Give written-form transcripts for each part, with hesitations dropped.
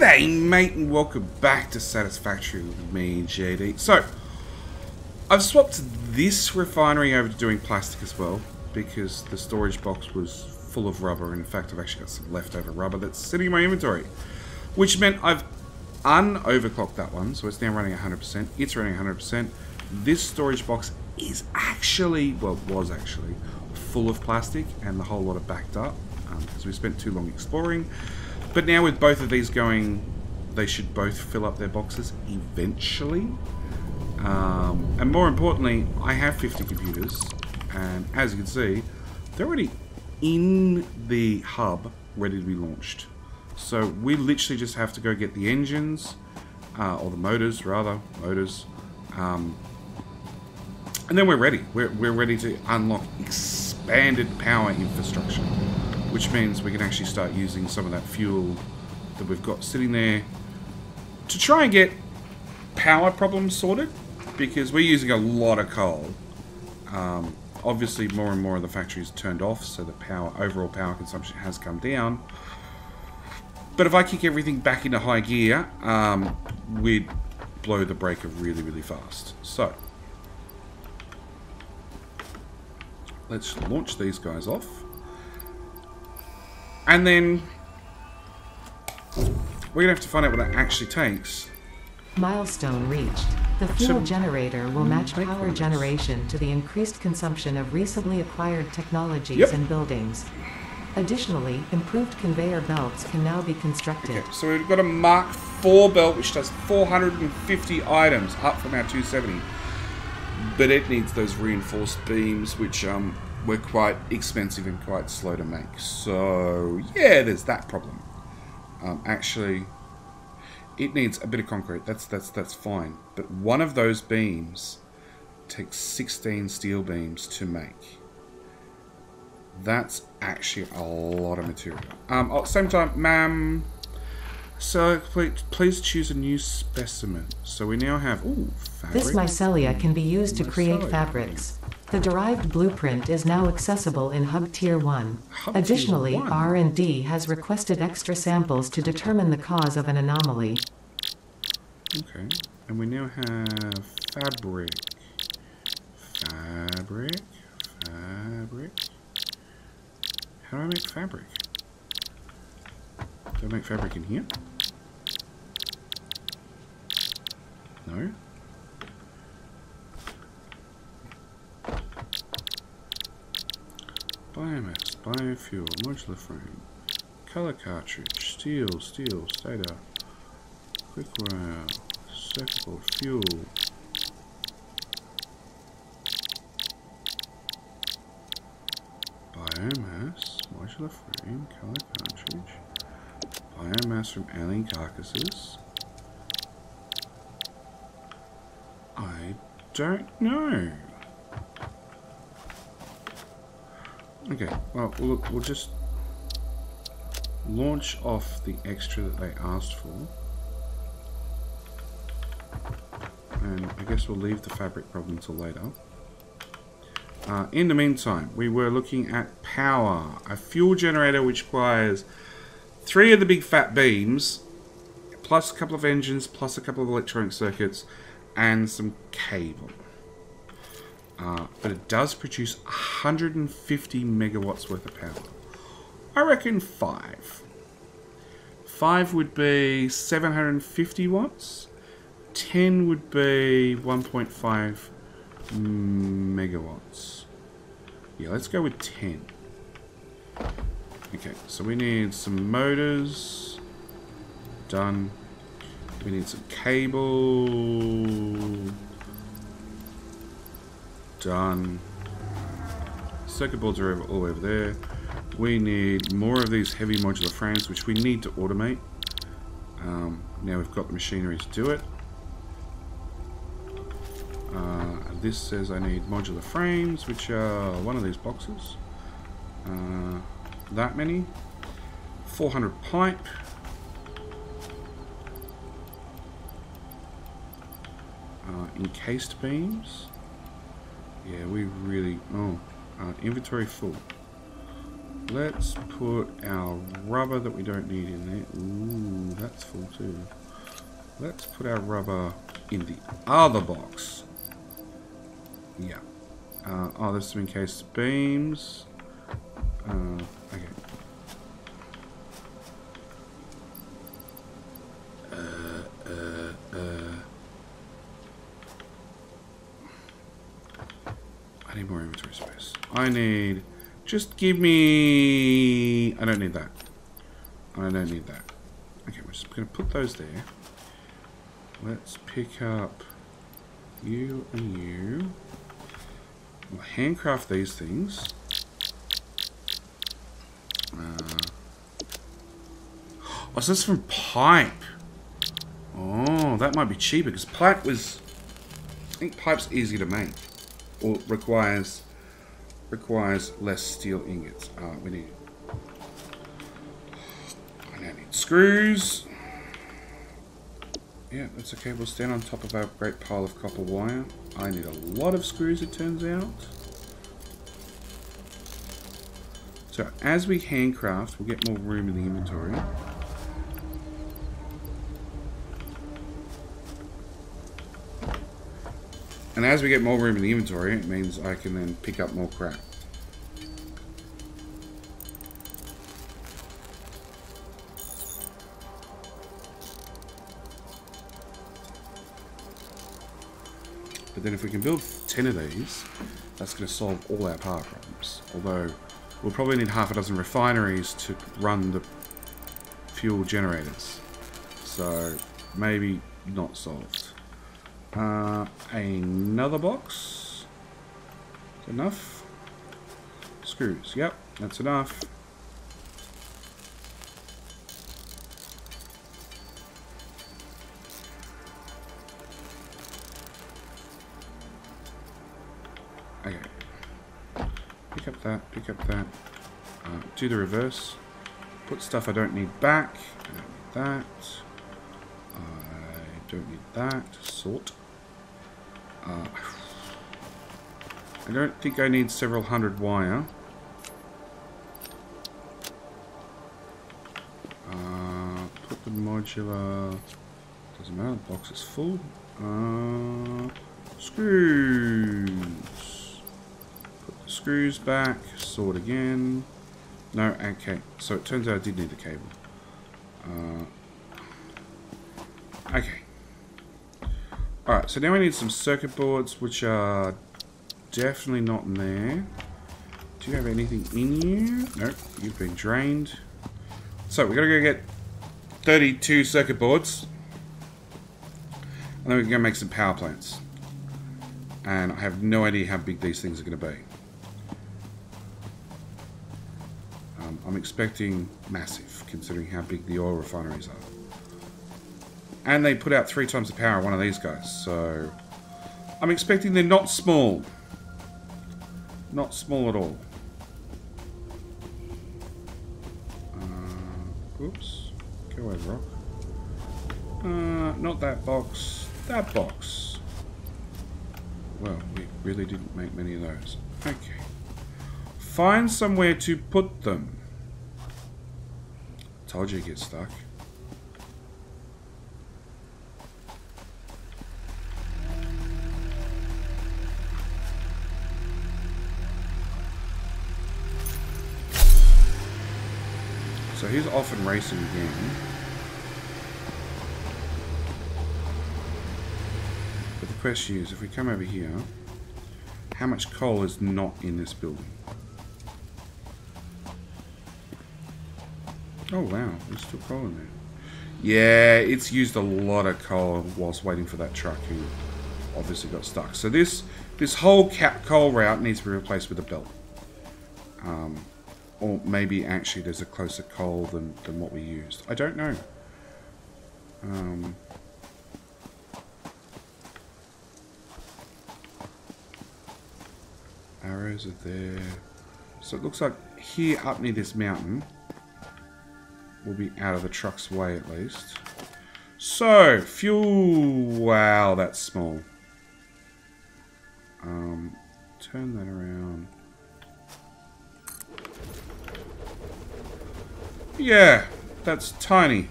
G'day mate and welcome back to Satisfactory with me, JD. So, I've swapped this refinery over to doing plastic as well because the storage box was full of rubber. In fact, I've actually got some leftover rubber that's sitting in my inventory, which meant I've un-overclocked that one, so it's now running 100%. It's running 100%. This storage box is actually, well, was actually full of plastic and the whole lot of backed up because we spent too long exploring. But now with both of these going, they should both fill up their boxes eventually. And more importantly, I have 50 computers, and as you can see, they're already in the hub, ready to be launched. So we literally just have to go get the engines, or the motors rather, and then we're ready. We're ready to unlock expanded power infrastructure, which means we can actually start using some of that fuel that we've got sitting there to try and get power problems sorted, because we're using a lot of coal. Obviously more and more of the factories turned off, so the overall power consumption has come down. But if I kick everything back into high gear, we'd blow the breaker really, really fast. So let's launch these guys off. And then we're going to have to find out what it actually takes. Milestone reached. The fuel generator will match power generation to the increased consumption of recently acquired technologies and buildings. Additionally, improved conveyor belts can now be constructed. Okay, so we've got a Mark IV belt which does 450 items, up from our 270. But it needs those reinforced beams, which were quite expensive and quite slow to make. So yeah, there's that problem. Actually, it needs a bit of concrete. That's fine. But one of those beams takes 16 steel beams to make. That's actually a lot of material. At the same time, ma'am, so please choose a new specimen. So we now have fabric. This mycelia can be used to create fabrics. The derived blueprint is now accessible in Hub Tier 1. Additionally, R&D has requested extra samples to determine the cause of an anomaly. Okay, and we now have fabric. Fabric. How do I make fabric? Do I make fabric in here? No. Biomass, biofuel, modular frame, color cartridge, steel, stator, quick rail, circuit board, fuel. Biomass, modular frame, color cartridge, biomass from alien carcasses. I don't know. Okay, well, we'll just launch off the extra that they asked for. And I guess we'll leave the fabric problem until later. In the meantime, we were looking at power. A fuel generator which requires 3 of the big fat beams, plus a couple of engines, plus a couple of electronic circuits, and some cable. But it does produce 150 megawatts worth of power. I reckon 5. 5 would be 750 watts. 10 would be 1.5 megawatts. Yeah, let's go with 10. Okay, so we need some motors. Done. We need some cable. Done. Circuit boards are all over there. We need more of these heavy modular frames, which we need to automate. Now we've got the machinery to do it. This says I need modular frames, which are one of these boxes. That many. 400 pipe. Encased beams. Yeah, we really... inventory full. Let's put our rubber that we don't need in there. Ooh, that's full too. Let's put our rubber in the other box. Yeah. Oh, there's some encased beams. Okay. I need more inventory space. I need... Just give me... I don't need that. I don't need that. Okay, we're just going to put those there. Let's pick up you and you. We'll handcraft these things. Oh, so this is from pipe. Oh, that might be cheaper because pipe was... I think pipe's easy to make. Or requires less steel ingots. We need... I now need screws. Yeah, that's okay. We'll stand on top of our great pile of copper wire. I need a lot of screws, it turns out. So as we handcraft, we'll get more room in the inventory. And as we get more room in the inventory, it means I can then pick up more crap. But then if we can build 10 of these, that's going to solve all our power problems. Although, we'll probably need half a dozen refineries to run the fuel generators. So, maybe not solved. Another box. Is that enough? Screws. Yep, that's enough. Okay. Pick up that, pick up that. Do the reverse. Put stuff I don't need back. I don't need that. I don't need that. Sort. I don't think I need several hundred wire. Put the modular... Doesn't matter, the box is full. Screws. Put the screws back. Sort again. No, okay. So it turns out I did need the cable. Okay. Alright, so now we need some circuit boards, which are definitely not in there. Do you have anything in you? Nope, you've been drained. So we gotta go get 32 circuit boards. And then we can go make some power plants. And I have no idea how big these things are gonna be. I'm expecting massive, considering how big the oil refineries are. And they put out 3 times the power of one of these guys, so... I'm expecting they're not small. Not small at all. Oops. Go away, rock. Not that box. That box. Well, we really didn't make many of those. Okay. Find somewhere to put them. Told you to get stuck. So he's off and racing again. But the question is, if we come over here, how much coal is not in this building? Oh wow, there's still coal in there. Yeah, it's used a lot of coal whilst waiting for that truck who obviously got stuck. So this whole coal route needs to be replaced with a belt. Or maybe actually there's a closer coal than what we used. I don't know. Arrows are there. So it looks like here up near this mountain will be out of the truck's way at least. So, fuel. Wow, that's small. Turn that around. Yeah, that's tiny.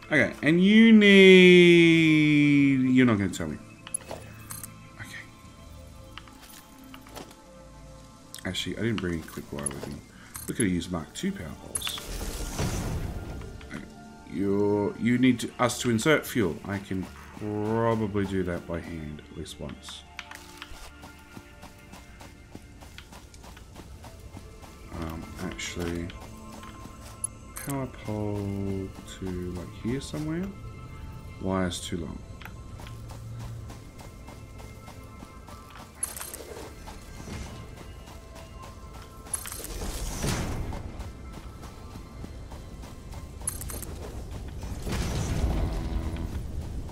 Okay, and you need... You're not going to tell me. Okay. Actually, I didn't bring any quick wire with me. We could have used Mark II power poles. Okay. You need us to insert fuel. I can probably do that by hand at least once. Actually, power pole to like here somewhere. Wire's too long.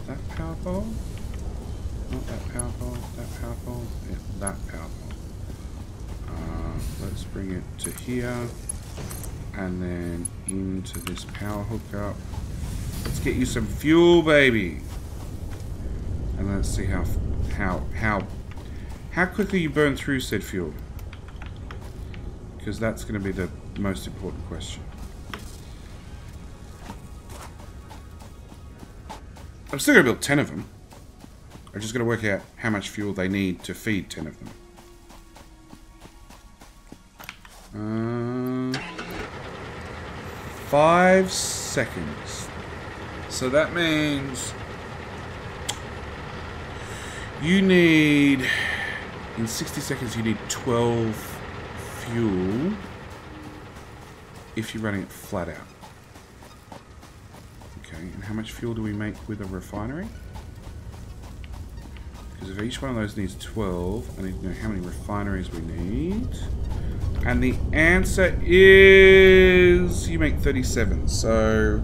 That power pole? Not that power pole. That power pole. Yeah, that power pole. Let's bring it to here, and then into this power hookup. Let's get you some fuel, baby. And let's see how quickly you burn through said fuel, because that's going to be the most important question. I'm still going to build 10 of them. I'm just going to work out how much fuel they need to feed 10 of them. 5 seconds. So that means you need, in 60 seconds, you need 12 fuel if you're running it flat out. Okay, and how much fuel do we make with a refinery? Because if each one of those needs 12, I need to know how many refineries we need. And the answer is you make 37. So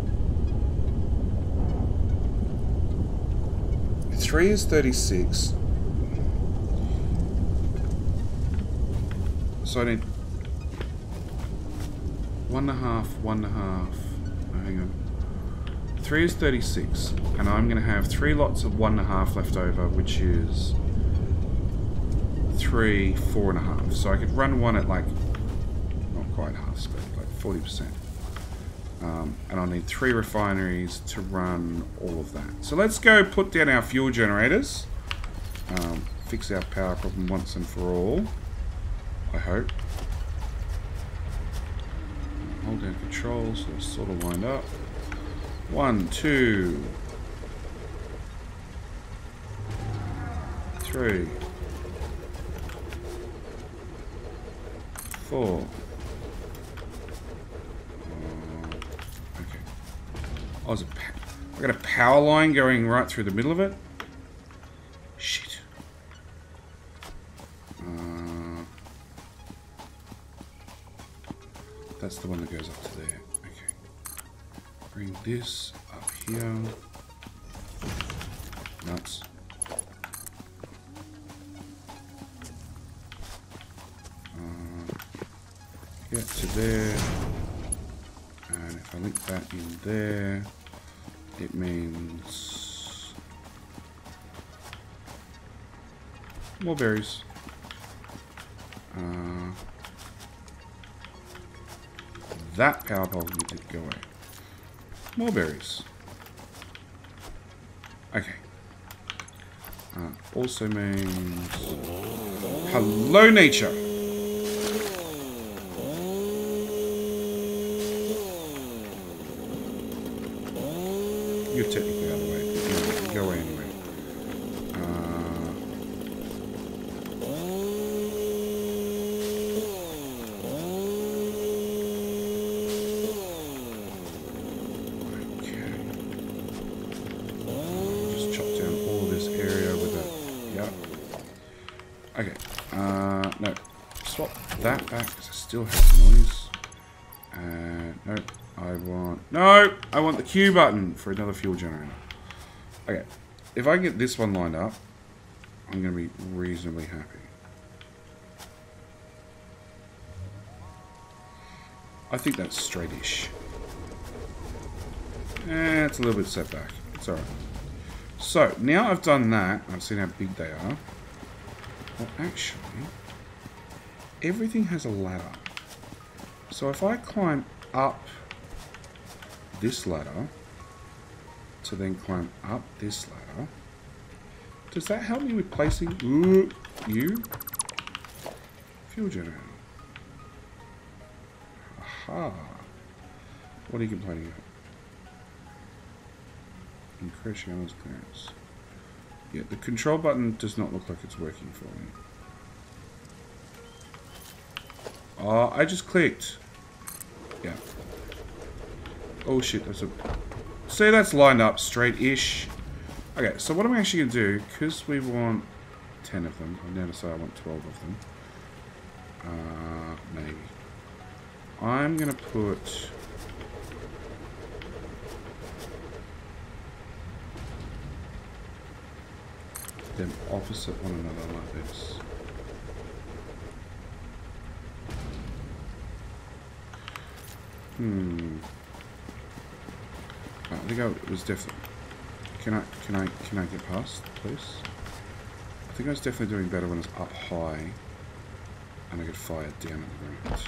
3 is 36. So I need 1.5, 1.5. Oh, hang on. 3 is 36, and I'm going to have 3 lots of 1.5 left over, which is 3, 4.5. So I could run one at like, not quite half speed, like 40%. And I'll need 3 refineries to run all of that. So let's go put down our fuel generators. Fix our power problem once and for all, I hope. Hold down control so they're sort of lined up. 1, 2, 3, 4. Okay. Oh, I got a power line going right through the middle of it. Shit. That's the one that goes up to there. Okay. Bring this up here. Nuts. Get to there. And if I link that in there, it means more berries. That power pole needs to go away. More berries. Okay. Also means hello, nature. You're technically out of the way. You can go away anyway. That back because I still have noise. No, I want the Q button for another fuel generator. Okay, if I get this one lined up, I'm going to be reasonably happy. I think that's straight-ish. It's a little bit set back. It's alright. So, now I've done that, I've seen how big they are. Well, actually, everything has a ladder. So if I climb up this ladder to then climb up this ladder, does that help me with placing you? Fuel generator. Aha. What are you complaining about? Increasing armor's clearance. Yeah, the control button does not look like it's working for me. Oh, I just clicked. Yeah. Oh shit, that's a... See, that's lined up straight-ish. Okay, so what I'm actually going to do, because we want 10 of them, I'm going to say I want 12 of them. Maybe. I'm going to put... them opposite one another like this. I think it was definitely... Can I get past, please? I think I was definitely doing better when it's up high and I get fired down at the ground.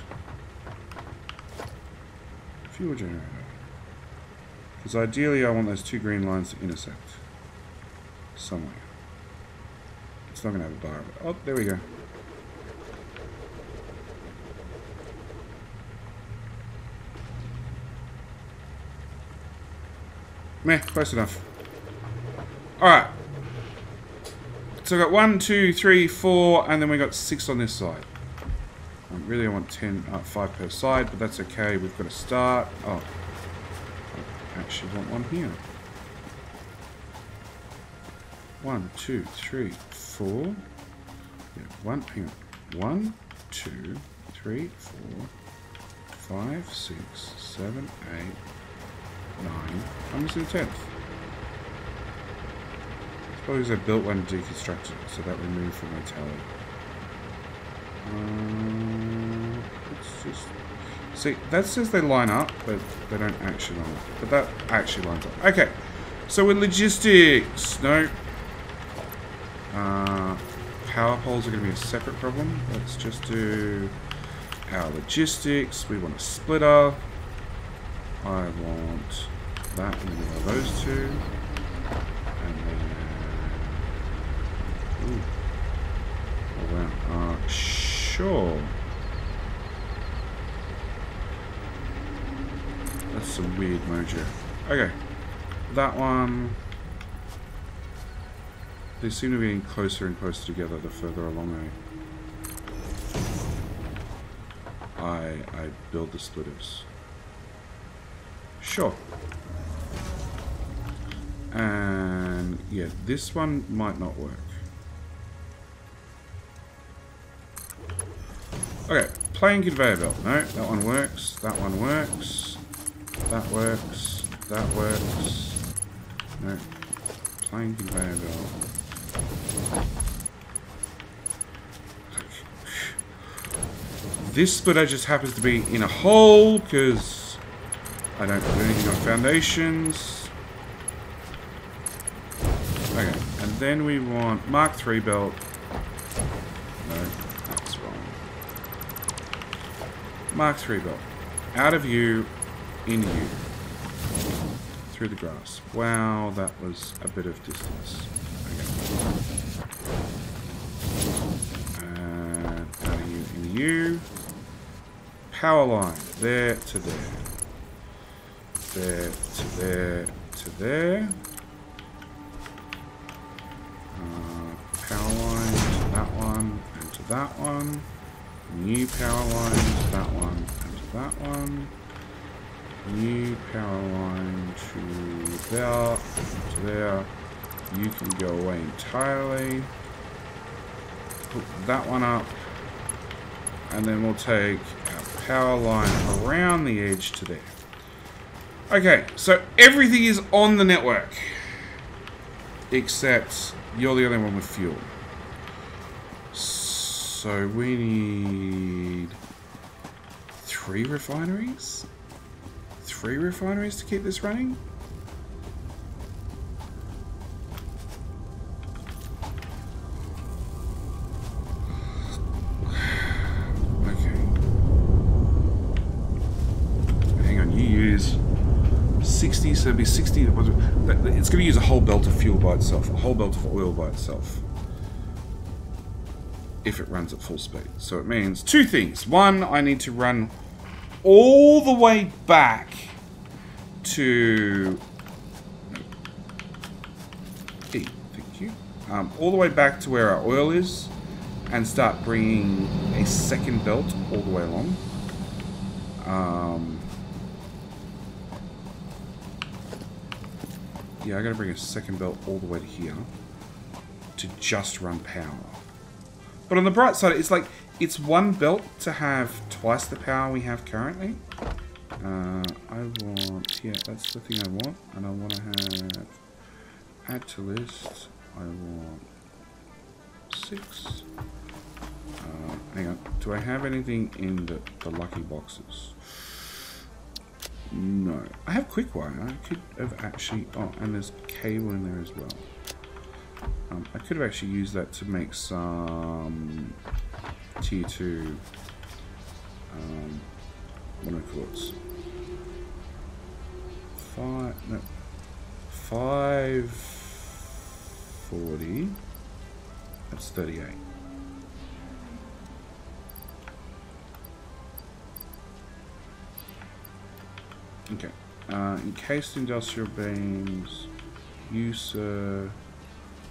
Fuel generator. Because ideally I want those two green lines to intersect somewhere. It's not going to have a bar of it. Oh, there we go. Meh, close enough. Alright. So I got 1, 2, 3, 4, and then we got 6 on this side. Really I want 5 per side, but that's okay. We've got to start. Oh. I actually want one here. 1, 2, 3, 4. Yeah, hang on. 1, 2, 3, 4, 5, 6, 7, 8, 9. I'm missing the 10th. It's probably because I built one deconstructed, so that removed from my tally. Let's just... See, that says they line up, but they don't actually line up. But that actually lines up. Okay, so with logistics, no. Power poles are going to be a separate problem. Let's just do our logistics. We want a splitter. I want that in the middle of those two. And then... Ooh. Oh, wow. Sure. That's some weird mojo. Okay. That one... They seem to be getting closer and closer together the further along I build the splitters. Sure. And yeah, this one might not work. Okay, plain conveyor belt. No, that one works. That one works. That works. That works. No. Plain conveyor belt. This splitter just happens to be in a hole because I don't do anything on foundations. Okay, and then we want Mark III belt. No, that's wrong. Mark III belt. Out of view, in view. Through the grass. Wow, that was a bit of distance. Okay. And out of you, in you. Power line. There to there. There to there to there. Power line to that one and to that one. New power line to that one and to that one. New power line to there, to there. You can go away entirely. Put that one up. And then we'll take our power line around the edge to there. Okay, so everything is on the network. Except you're the only one with fuel. So we need 3 refineries? 3 refineries to keep this running? So it'd be 60. It's going to use a whole belt of fuel by itself, a whole belt of oil by itself, if it runs at full speed. So it means two things. One, I need to run all the way back to E. Thank you. All the way back to where our oil is, and start bringing a second belt all the way along. Yeah, I gotta bring a second belt all the way to here to just run power. But on the bright side, it's like, it's one belt to have twice the power we have currently. I want, yeah, that's the thing I want. And I want to have, add to list, I want 6. Hang on, do I have anything in the lucky boxes? No. I have quick wire. I could have actually, oh, and there's cable in there as well. I could have actually used that to make some tier 2 what do I call it? 540. That's 38. Okay. Encased industrial beams. User.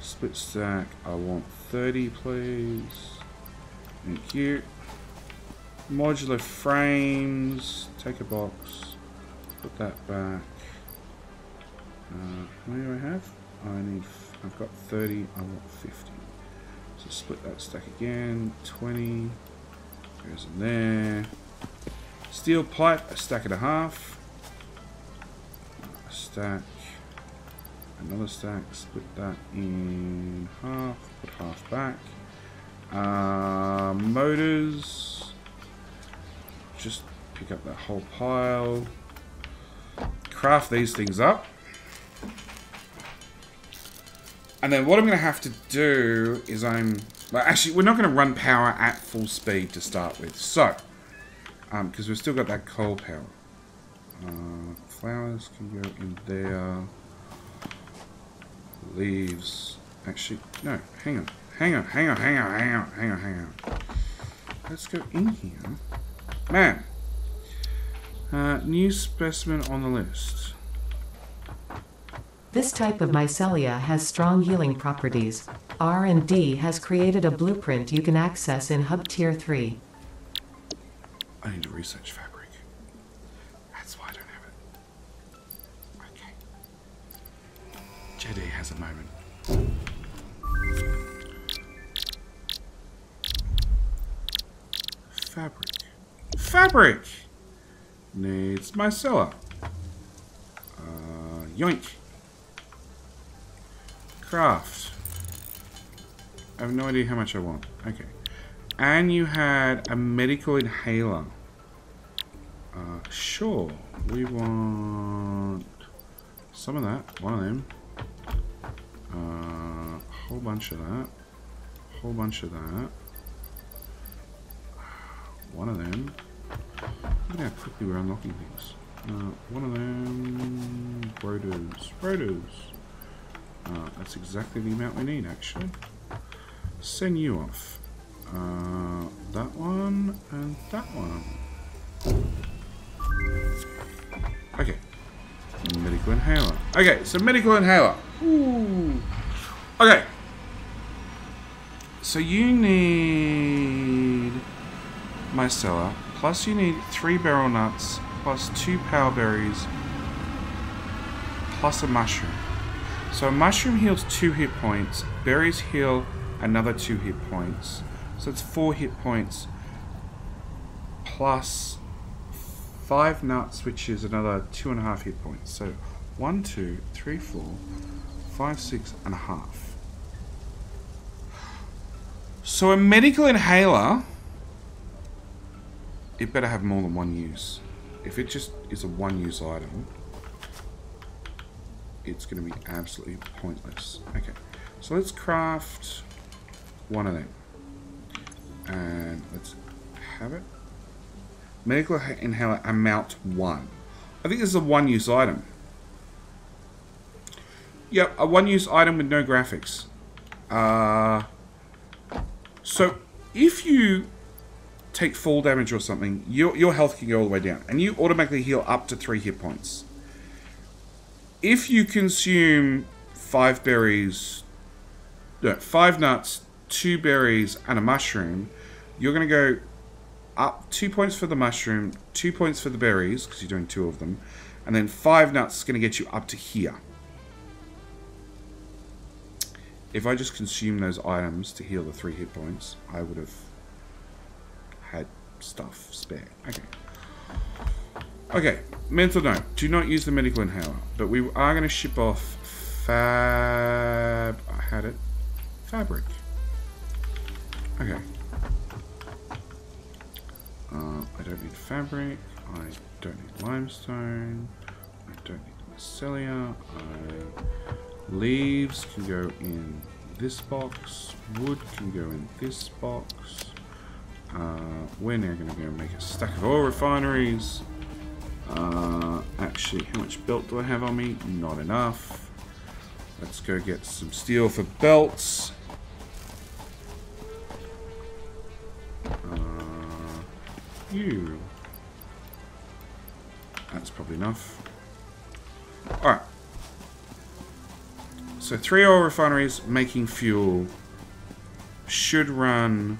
Split stack. I want 30, please. Thank you. Modular frames. Take a box. Put that back. How many do I have? I've got 30. I want 50. So split that stack again. 20. Goes in there. Steel pipe. A stack and a half. A stack. Another stack. Split that in half. Put half back. Motors. Just pick up that whole pile. Craft these things up. And then what I'm going to have to do is actually, we're not going to run power at full speed to start with. So, because we've still got that coal power. Flowers can go in there. Leaves. Actually, no, hang on. Hang on. Let's go in here. Man. New specimen on the list. This type of mycelia has strong healing properties. R&D has created a blueprint you can access in Hub Tier 3. I need to research fabric. That's why I don't have it. Okay. JD has a moment. Fabric! Needs micellar. Yoink. Craft. I have no idea how much I want. Okay. And you had a medical inhaler. Sure. We want some of that. One of them. A whole bunch of that. Whole bunch of that. One of them. Look at how quickly we're unlocking things. One of them. Rotors. That's exactly the amount we need, actually. Send you off. That one and that one. Okay. Medical inhaler. Okay, so medical inhaler. Ooh. Okay. So you need micellar, plus you need 3 beryl nuts, plus 2 power berries, plus a mushroom. So a mushroom heals 2 hit points, berries heal another 2 hit points. So it's 4 hit points, plus 5 nuts, which is another 2.5 hit points. So 1, 2, 3, 4, 5, 6 and a half. So a medical inhaler, it better have more than one use. If it just is a one-use item, it's going to be absolutely pointless. Okay, so let's craft one of them. And let's have it. Medical inhaler amount 1. I think this is a one-use item. Yep, a one-use item with no graphics. So, if you take fall damage or something, your health can go all the way down. And you automatically heal up to 3 hit points. If you consume 5 berries... No, 5 nuts, 2 berries, and a mushroom, you're going to go up 2 points for the mushroom, 2 points for the berries, because you're doing 2 of them, and then 5 nuts is going to get you up to here. If I just consumed those items to heal the 3 hit points, I would have had stuff spare. Okay. Okay, mental note. Do not use the medical inhaler, but we are going to ship off I had it. Fabric. Okay. I don't need fabric. I don't need limestone. I don't need mycelia. Leaves can go in this box. Wood can go in this box. We're now going to go make a stack of oil refineries. Actually, how much belt do I have on me? Not enough. Let's go get some steel for belts. You. That's probably enough. Alright. So 3 oil refineries making fuel should run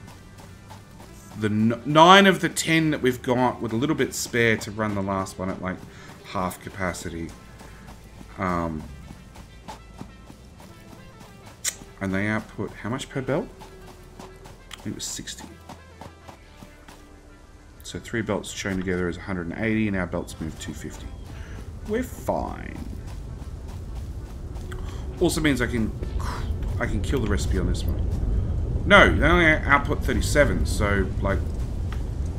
the 9 of the 10 that we've got with a little bit spare to run the last one at like half capacity. And they output how much per belt? I think it was 60. So 3 belts chained together is 180 and our belts move 250. We're fine. Also means I can kill the recipe on this one. No, they only output 37, so like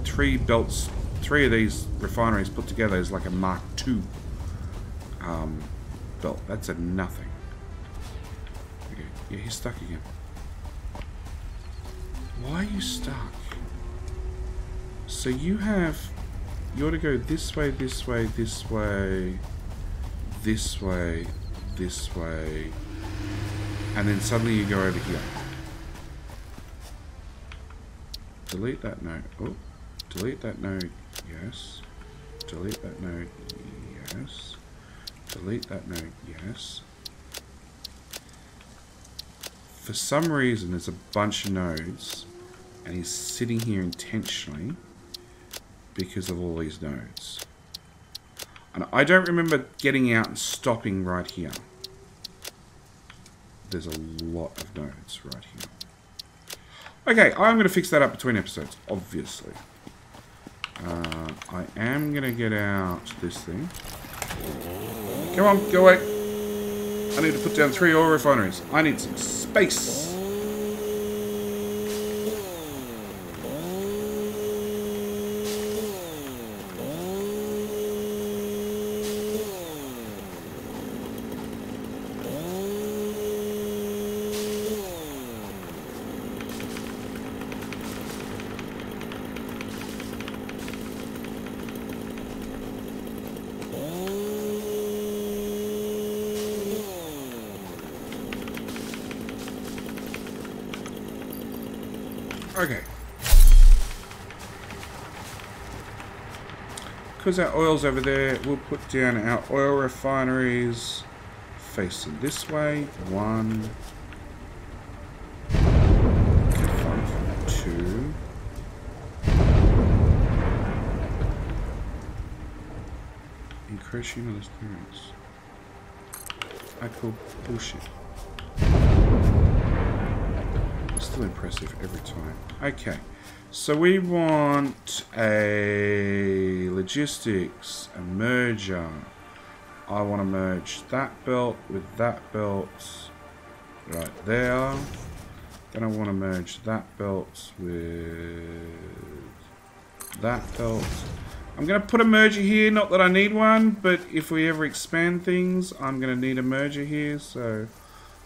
3 belts, 3 of these refineries put together is like a Mark II belt. That's a nothing. Okay. Yeah, he's stuck again. Why are you stuck? So you ought to go this way, this way, this way, this way, this way, and then suddenly you go over here. Delete that node. Oh, delete that node. Yes. Delete that node. Yes. Delete that node. Yes. For some reason, there's a bunch of nodes, and he's sitting here intentionally because of all these nodes. And I don't remember getting out and stopping right here. There's a lot of nodes right here. Okay, I'm going to fix that up between episodes, obviously. I am going to get out this thing. Come on, go away. I need to put down 3 oil refineries. I need some space. Okay. Because our oil's over there, we'll put down our oil refineries facing this way. 1. 2. Increasing on this clearance. I call bullshit. Still impressive every time. Okay, so we want a logistics, a merger. I want to merge that belt with that belt right there. Then I want to merge that belt with that belt. I'm going to put a merger here, not that I need one, but if we ever expand things, I'm going to need a merger here, so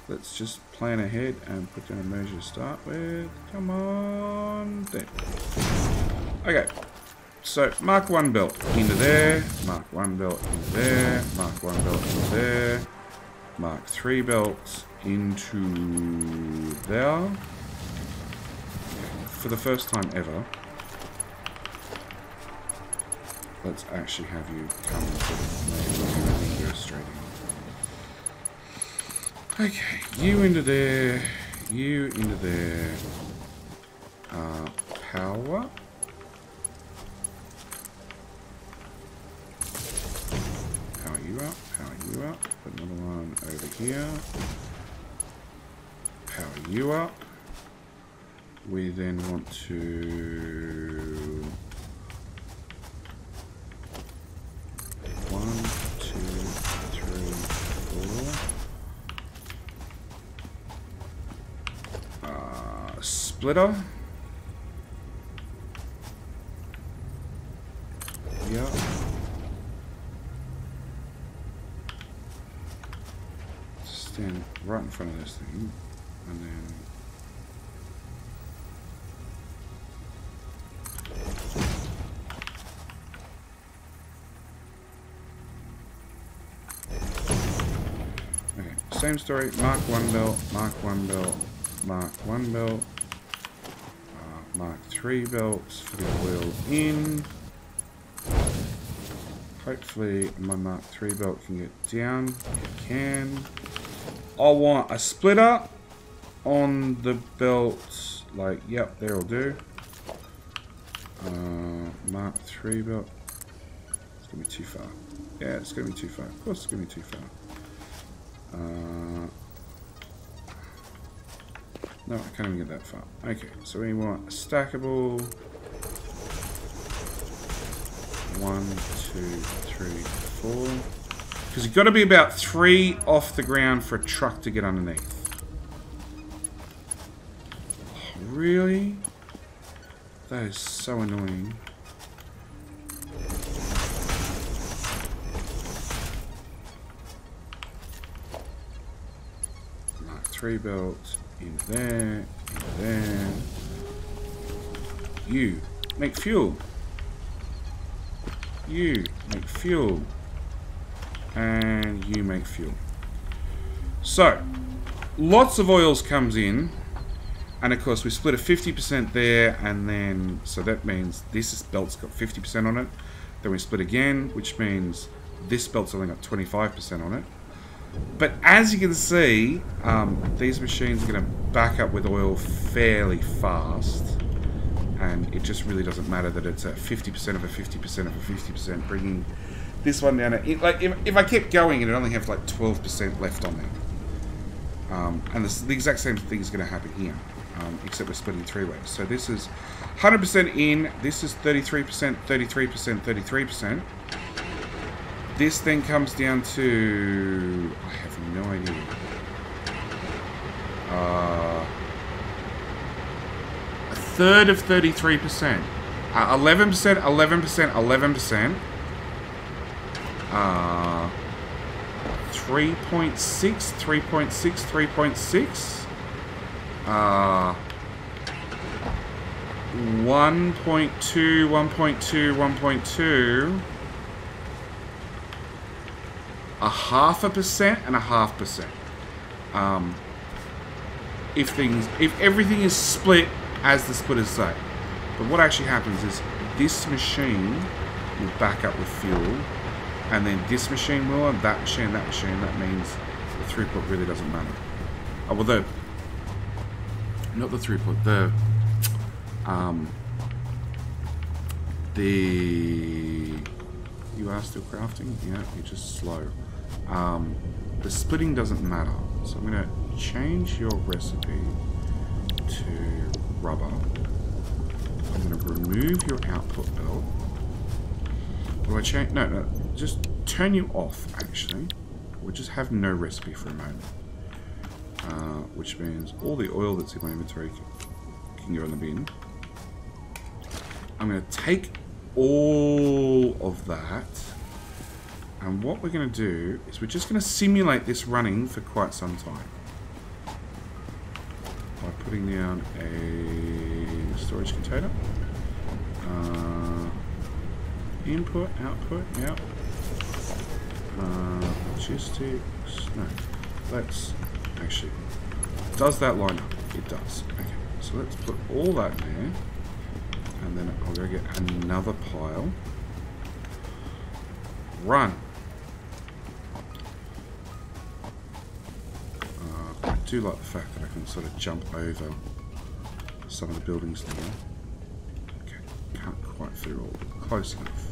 let's just plan ahead and put down a merger to start with. Come on. There. Okay. So, Mark 1 belt into there. Mark 1 belt into there. Mark 1 belt into there. Mark 3 belt into there. For the first time ever, let's actually have you come and go straight in. Okay, you into there, you into there. Power. Power you up, power you up. Put another one over here. Power you up. We then want to 1, 2, 3, 4. Splitter. Yeah. Stand right in front of this thing, and then. Same story, mark 1 belt, mark 1 belt, mark 1 belt, mark 3 belts for the oil in. Hopefully my mark 3 belt can get down. It can. I want a splitter on the belt, like, yep, there'll do. Mark 3 belt. It's gonna be too far. Yeah, it's gonna be too far. Of course it's gonna be too far. No, I can't even get that far. Okay, so we want a stackable. 1, 2, 3, 4. Because you've got to be about 3 off the ground for a truck to get underneath. Oh, really? That is so annoying. Mark 3 belt. In there, in there. You make fuel. You make fuel. And you make fuel. So, lots of oils comes in. And of course we split a 50% there, and then, so that means this belt's got 50% on it. Then we split again, which means this belt's only got 25% on it. But as you can see, these machines are going to back up with oil fairly fast, and it just really doesn't matter that it's at 50% of a 50% of a 50%, bringing this one down. Like if I kept going, it'd only have like 12% left on there. And the exact same thing is going to happen here, except we're splitting 3 ways. So this is 100% in. This is 33%, 33%, 33%. This thing comes down to, I have no idea. 1/3 of 33%. 11%, 11%, 11%. 3.6, 3.6, 3.6. 1.2, 1.2, 1.2. 0.5% and 0.5%. If everything is split as the splitters say. But what actually happens is this machine will back up with fuel, and then this machine will, and that machine, that machine. That means the throughput really doesn't matter. Oh, well, not the throughput, you are still crafting? Yeah, you're just slow. The splitting doesn't matter. So I'm going to change your recipe to rubber. I'm going to remove your output belt. Will I change? No, just turn you off, actually. We'll just have no recipe for a moment. Which means all the oil that's in my inventory can go in the bin. I'm going to take all of that, and what we're going to do is we're just going to simulate this running for quite some time by putting down a storage container. Input, output, yep. Logistics, no. let's actually... Does that line up? It does. Okay, so let's put all that in there. And then I'll go get another pile. Run. I do like the fact that I can sort of jump over some of the buildings now. Okay, can't quite fit it all. Close enough.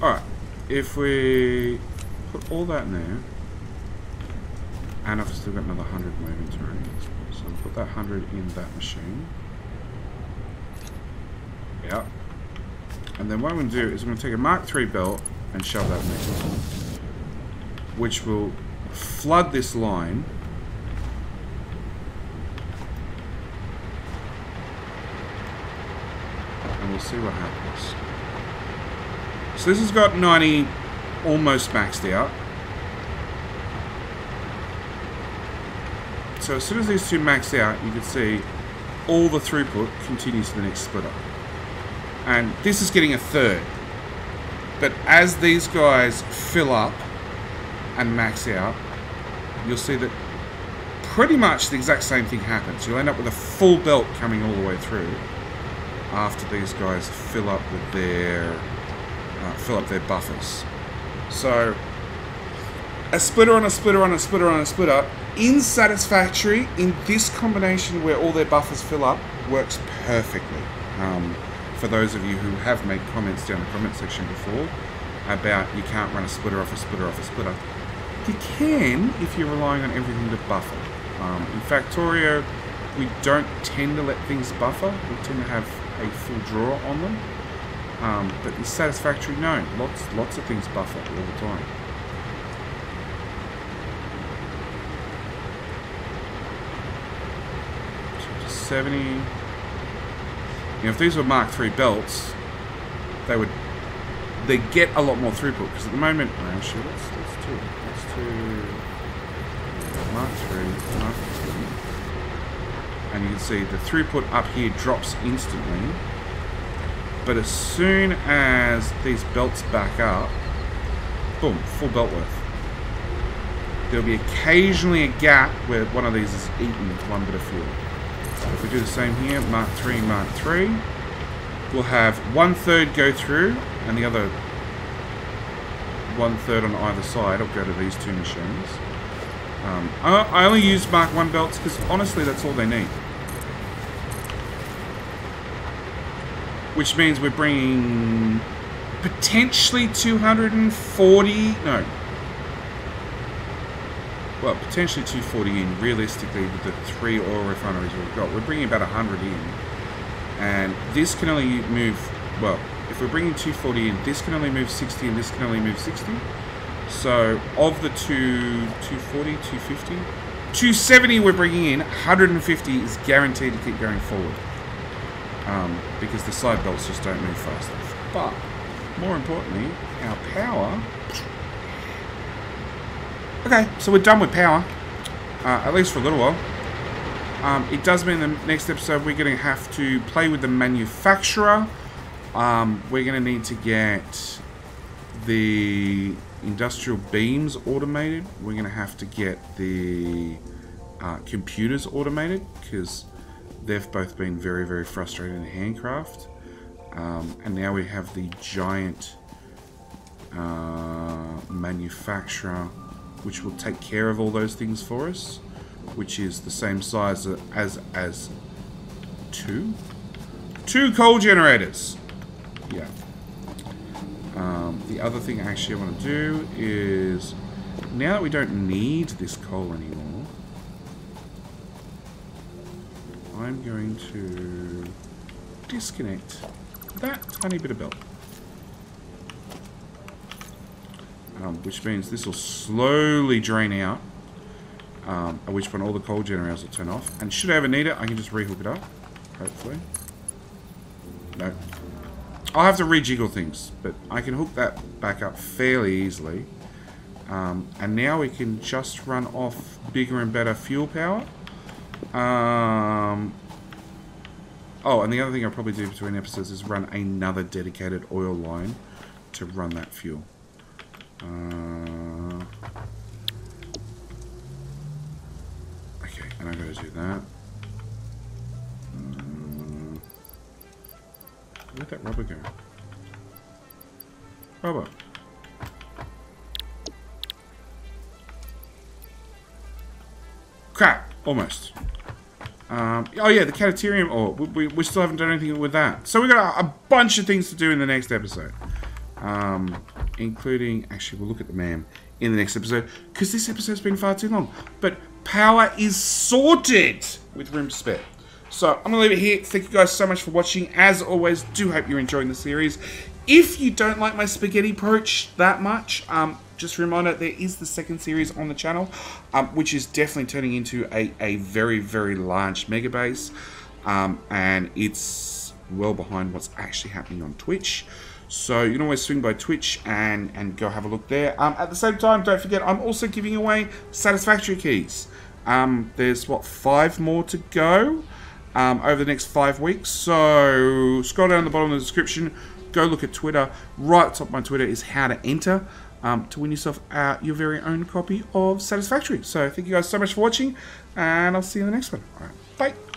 Alright, if we put all that in there, and I've still got another 100 moving to run, so we'll put that 100 in that machine. Yep. And then what I'm going to do is I'm going to take a Mark III belt and shove that in there, which will flood this line. And we'll see what happens. So this has got 90 almost maxed out. So as soon as these two max out, you can see all the throughput continues to the next splitter. And this is getting a third. But as these guys fill up and max out, you'll see that pretty much the exact same thing happens. You'll end up with a full belt coming all the way through after these guys fill up with their buffers. So a splitter on a splitter on a splitter on a splitter in Satisfactory, in this combination where all their buffers fill up, works perfectly. For those of you who have made comments down the comment section before about you can't run a splitter off a splitter off a splitter, you can if you're relying on everything to buffer. In Factorio, we don't tend to let things buffer. We tend to have a full draw on them. But in Satisfactory, no. Lots of things buffer all the time. So 70. You know, if these were Mark III belts, they get a lot more throughput, because at the moment, actually, let's do Mark III. And you can see the throughput up here drops instantly. But as soon as these belts back up, boom, full belt worth. There'll be occasionally a gap where one of these is eaten with one bit of fuel. So if we do the same here, Mark III, we'll have 1/3 go through, and the other 1/3 on either side will go to these two machines. I only use Mark I belts because honestly that's all they need. Which means we're bringing potentially 240, no. Well, potentially 240 in, realistically, with the 3 oil refineries we've got. We're bringing about 100 in. And this can only move, well, if we're bringing 240 in, this can only move 60 and this can only move 60. So, of the 240, 250, 270 we're bringing in, 150 is guaranteed to keep going forward. Because the side belts just don't move fast enough. But, more importantly, our power... Okay, so we're done with power. At least for a little while. It does mean the next episode we're going to have to play with the manufacturer. We're going to need to get the industrial beams automated. We're going to have to get the computers automated, because they've both been very, very frustrating in handcraft. And now we have the giant manufacturer, which will take care of all those things for us, which is the same size as two coal generators. Yeah. The other thing actually I want to do is, now that we don't need this coal anymore, I'm going to disconnect that tiny bit of belt. Which means this will slowly drain out, at which point all the coal generators will turn off. And should I ever need it, I can just rehook it up, hopefully. No. I'll have to rejiggle things, but I can hook that back up fairly easily. And now we can just run off bigger and better fuel power. Oh, and the other thing I'll probably do between episodes is run another dedicated oil line to run that fuel. Okay, and I'm going to do that. Where'd that rubber go? Rubber. Crap! Almost. Oh yeah, the Catatarium ore. We still haven't done anything with that. So we've got a bunch of things to do in the next episode. Including... Actually, we'll look at the MAM in the next episode. Because this episode's been far too long. But power is sorted with room to spare. So I'm going to leave it here. Thank you guys so much for watching. As always, do hope you're enjoying the series. If you don't like my spaghetti approach that much... just a reminder, there is the second series on the channel, which is definitely turning into a very, very large mega base, and it's well behind what's actually happening on Twitch. So you can always swing by Twitch and go have a look there. At the same time, don't forget, I'm also giving away Satisfactory keys. There's, what, 5 more to go over the next 5 weeks. So scroll down the bottom of the description, go look at Twitter. Right at the top of my Twitter is how to enter. To win yourself your very own copy of Satisfactory. So thank you guys so much for watching, and I'll see you in the next one. All right, bye.